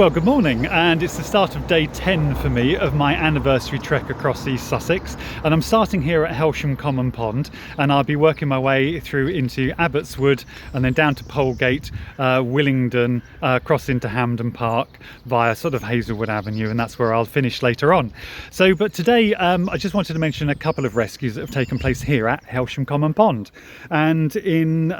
Well, good morning, and it's the start of day 10 for me of my anniversary trek across East Sussex, and I'm starting here at Hailsham Common Pond, and I'll be working my way through into Abbotswood and then down to Polegate, Willingdon, across into Hampden Park via sort of Hazelwood Avenue, and that's where I'll finish later on. But today I just wanted to mention a couple of rescues that have taken place here at Hailsham Common Pond. And in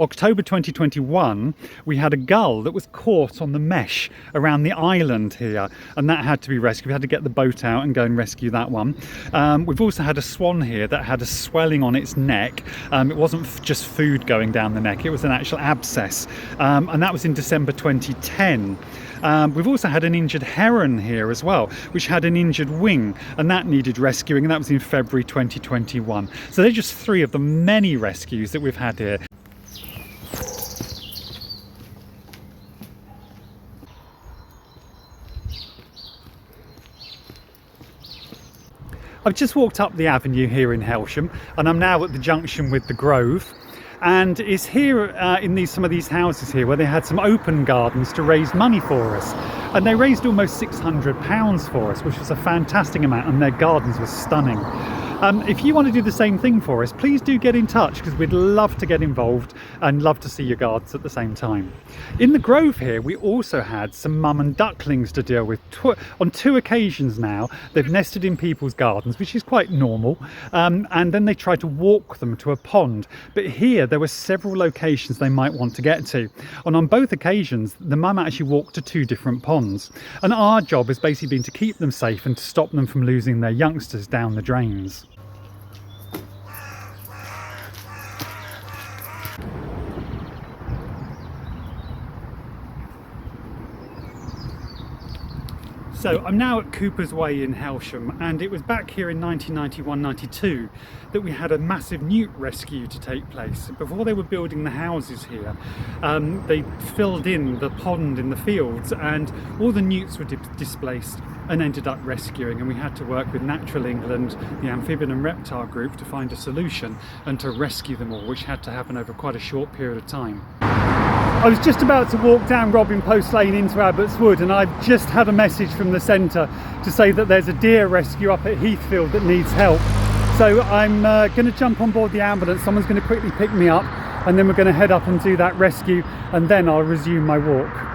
October 2021 we had a gull that was caught on the mesh around the island here, and that had to be rescued. We had to get the boat out and go and rescue that one. We've also had a swan here that had a swelling on its neck. It wasn't just food going down the neck, it was an actual abscess, and that was in December 2010. We've also had an injured heron here as well, which had an injured wing, and that needed rescuing, and that was in February 2021. So they're just three of the many rescues that we've had here. I've just walked up the avenue here in Hailsham, and I'm now at the junction with the Grove. And it's here in some of these houses here where they had some open gardens to raise money for us, and they raised almost £600 for us, which was a fantastic amount, and their gardens were stunning. If you want to do the same thing for us, please do get in touch, because we'd love to get involved and love to see your gardens at the same time. In the Grove here we also had some mum and ducklings to deal with. On two occasions now they've nested in people's gardens, which is quite normal, and then they try to walk them to a pond. But here there were several locations they might want to get to, and on both occasions the mum actually walked to two different ponds, and our job has basically been to keep them safe and to stop them from losing their youngsters down the drains. So I'm now at Cooper's Way in Hailsham, and it was back here in 1991-92 that we had a massive newt rescue to take place. Before they were building the houses here, they filled in the pond in the fields, and all the newts were displaced and ended up rescuing, and we had to work with Natural England, the Amphibian and Reptile Group, to find a solution and to rescue them all, which had to happen over quite a short period of time. I was just about to walk down Robin Post Lane into Abbotswood, and I've just had a message from the centre to say that there's a deer rescue up at Heathfield that needs help. So I'm going to jump on board the ambulance, someone's going to quickly pick me up, and then we're going to head up and do that rescue, and then I'll resume my walk.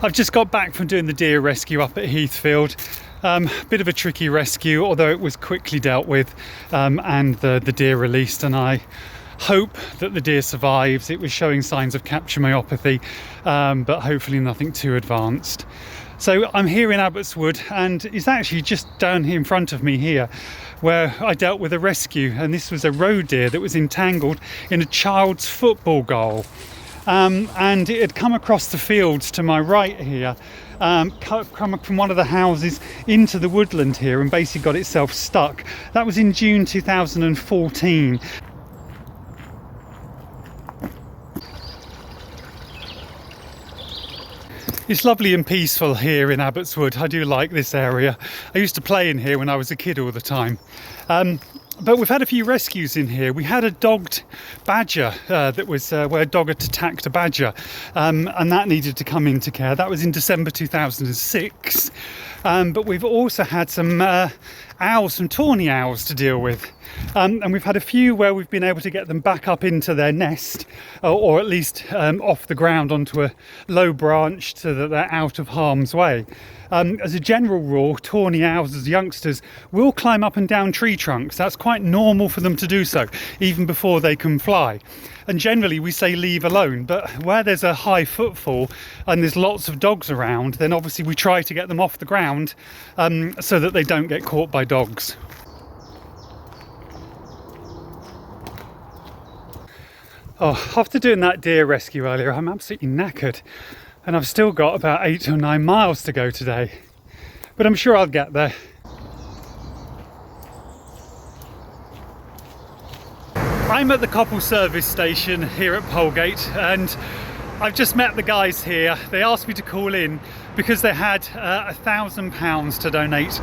I've just got back from doing the deer rescue up at Heathfield. Bit of a tricky rescue, although it was quickly dealt with, and the deer released, and I hope that the deer survives. It was showing signs of capture myopathy, but hopefully nothing too advanced. So I'm here in Abbotswood, and it's actually just down here in front of me here where I dealt with a rescue, and this was a roe deer that was entangled in a child's football goal. And it had come across the fields to my right here, come from one of the houses into the woodland here, and basically got itself stuck. That was in June 2014. It's lovely and peaceful here in Abbotswood. I do like this area. I used to play in here when I was a kid all the time. But we've had a few rescues in here. We had a dogged badger that was where a dog had attacked a badger, and that needed to come into care. That was in December 2006. But we've also had some owls, some tawny owls to deal with. And we've had a few where we've been able to get them back up into their nest, or at least off the ground onto a low branch so that they're out of harm's way. As a general rule, tawny owls as youngsters will climb up and down tree trunks. That's quite normal for them to do so, even before they can fly. And generally we say leave alone, but where there's a high footfall and there's lots of dogs around, then obviously we try to get them off the ground so that they don't get caught by dogs. Oh, after doing that deer rescue earlier, I'm absolutely knackered, and I've still got about 8 or 9 miles to go today, but I'm sure I'll get there. I'm at the Couples service station here at Polegate, and I've just met the guys here. They asked me to call in because they had £1,000 to donate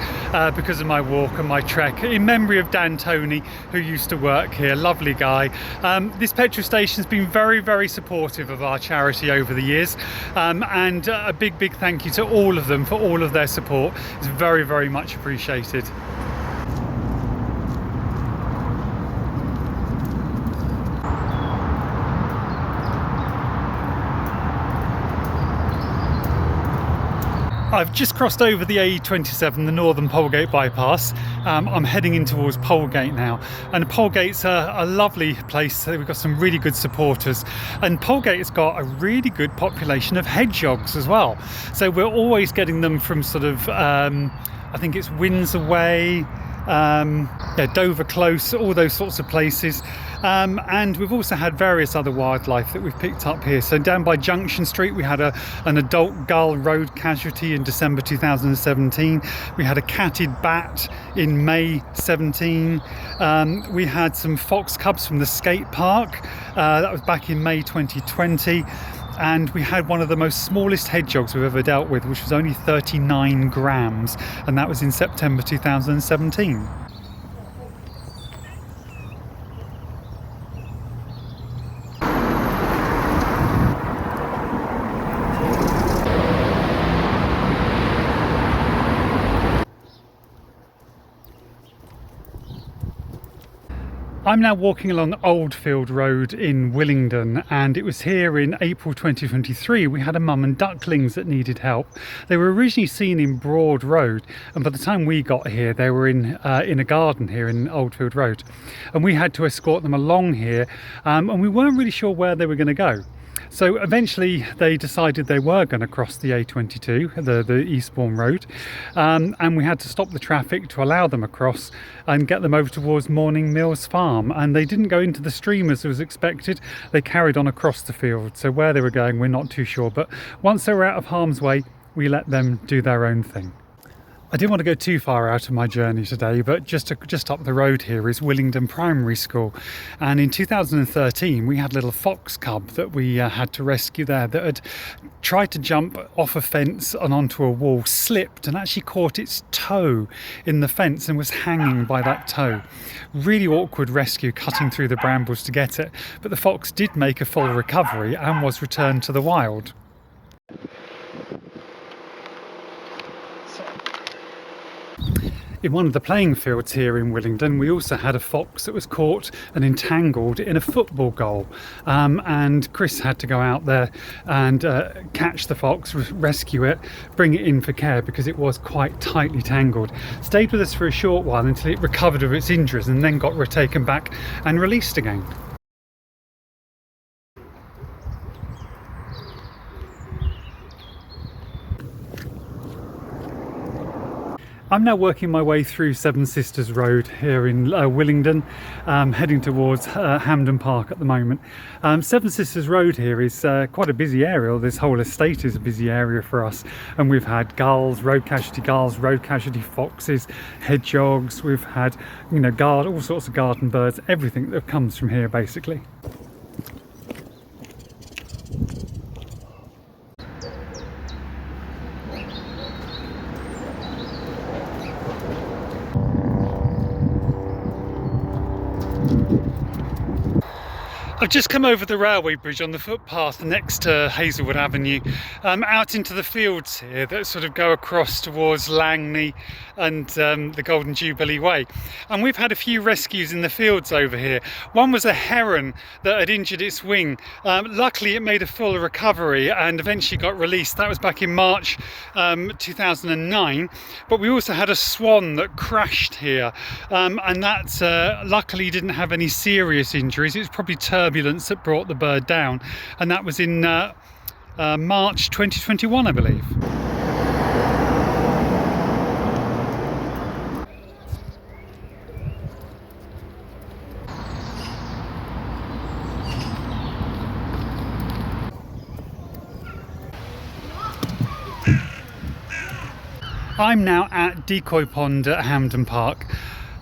because of my walk and my trek, in memory of Dan Toney, who used to work here. Lovely guy. This petrol station's been very supportive of our charity over the years, and a big thank you to all of them for all of their support. It's very much appreciated. I've just crossed over the A27, the northern Polegate bypass. I'm heading in towards Polegate now, and Polegate's a lovely place. We've got some really good supporters, and Polegate's got a really good population of hedgehogs as well. So we're always getting them from sort of, I think it's Windsor Way, Dover Close, all those sorts of places. And we've also had various other wildlife that we've picked up here. So down by Junction Street we had an adult gull road casualty in December 2017. We had a catted bat in May 17. We had some fox cubs from the skate park. That was back in May 2020. And we had one of the most smallest hedgehogs we've ever dealt with, which was only 39 grams, and that was in September 2017. I'm now walking along Oldfield Road in Willingdon, and it was here in April 2023 we had a mum and ducklings that needed help. They were originally seen in Broad Road, and by the time we got here they were in a garden here in Oldfield Road, and we had to escort them along here, and we weren't really sure where they were going to go. So eventually they decided they were going to cross the A22, the Eastbourne Road, and we had to stop the traffic to allow them across and get them over towards Morning Mills Farm. And they didn't go into the stream as was expected. They carried on across the field. So where they were going, we're not too sure. But once they were out of harm's way, we let them do their own thing. I didn't want to go too far out of my journey today, but just up the road here is Willingdon Primary School, and in 2013 we had a little fox cub that we had to rescue there that had tried to jump off a fence and onto a wall, slipped and actually caught its toe in the fence and was hanging by that toe. Really awkward rescue, cutting through the brambles to get it, but the fox did make a full recovery and was returned to the wild. In one of the playing fields here in Willingdon, we also had a fox that was caught and entangled in a football goal, and Chris had to go out there and catch the fox, rescue it, bring it in for care because it was quite tightly tangled. Stayed with us for a short while until it recovered of its injuries and then got taken back and released again. I'm now working my way through Seven Sisters Road here in Willingdon, heading towards Hampden Park at the moment. Seven Sisters Road here is quite a busy area. This whole estate is a busy area for us, and we've had gulls, road casualty foxes, hedgehogs. We've had, all sorts of garden birds, everything that comes from here basically. I've just come over the railway bridge on the footpath next to Hazelwood Avenue, out into the fields here that sort of go across towards Langley and the Golden Jubilee Way. And we've had a few rescues in the fields over here. One was a heron that had injured its wing. Luckily it made a full recovery and eventually got released. That was back in March 2009. But we also had a swan that crashed here, and that luckily didn't have any serious injuries. It was probably turbulence that brought the bird down, and that was in March 2021, I believe. I'm now at Decoy Pond at Hampden Park.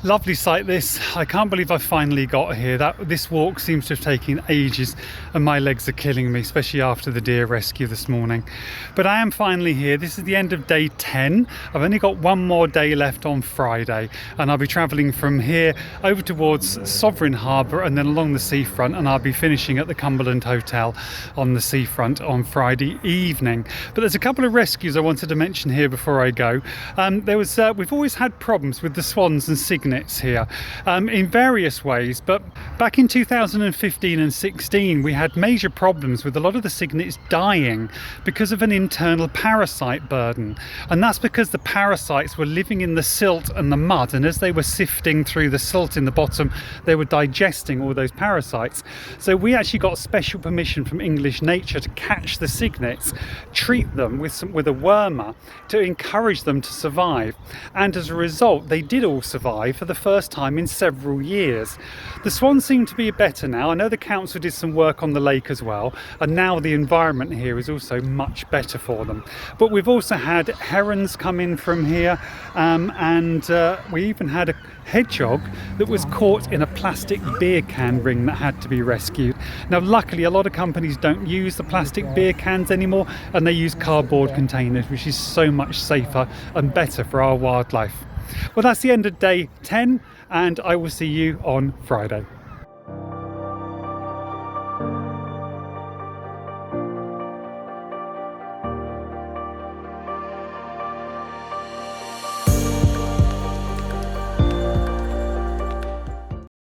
Lovely sight this. I can't believe I finally got here. This walk seems to have taken ages and my legs are killing me, especially after the deer rescue this morning. But I am finally here. This is the end of day 10. I've only got one more day left on Friday and I'll be travelling from here over towards Sovereign Harbour and then along the seafront, and I'll be finishing at the Cumberland Hotel on the seafront on Friday evening. But there's a couple of rescues I wanted to mention here before I go. We've always had problems with the swans and cygnets here in various ways, but back in 2015 and 16 we had major problems with a lot of the cygnets dying because of an internal parasite burden, and that's because the parasites were living in the silt and the mud, and as they were sifting through the silt in the bottom they were digesting all those parasites. So we actually got special permission from English Nature to catch the cygnets, treat them with a wormer to encourage them to survive, and as a result they did all survive for the first time in several years. The swans seem to be better now. I know the council did some work on the lake as well, and now the environment here is also much better for them. But we've also had herons come in from here, and we even had a hedgehog that was caught in a plastic beer can ring that had to be rescued. Now luckily a lot of companies don't use the plastic beer cans anymore and they use cardboard containers, which is so much safer and better for our wildlife. Well, that's the end of day 10 and I will see you on Friday.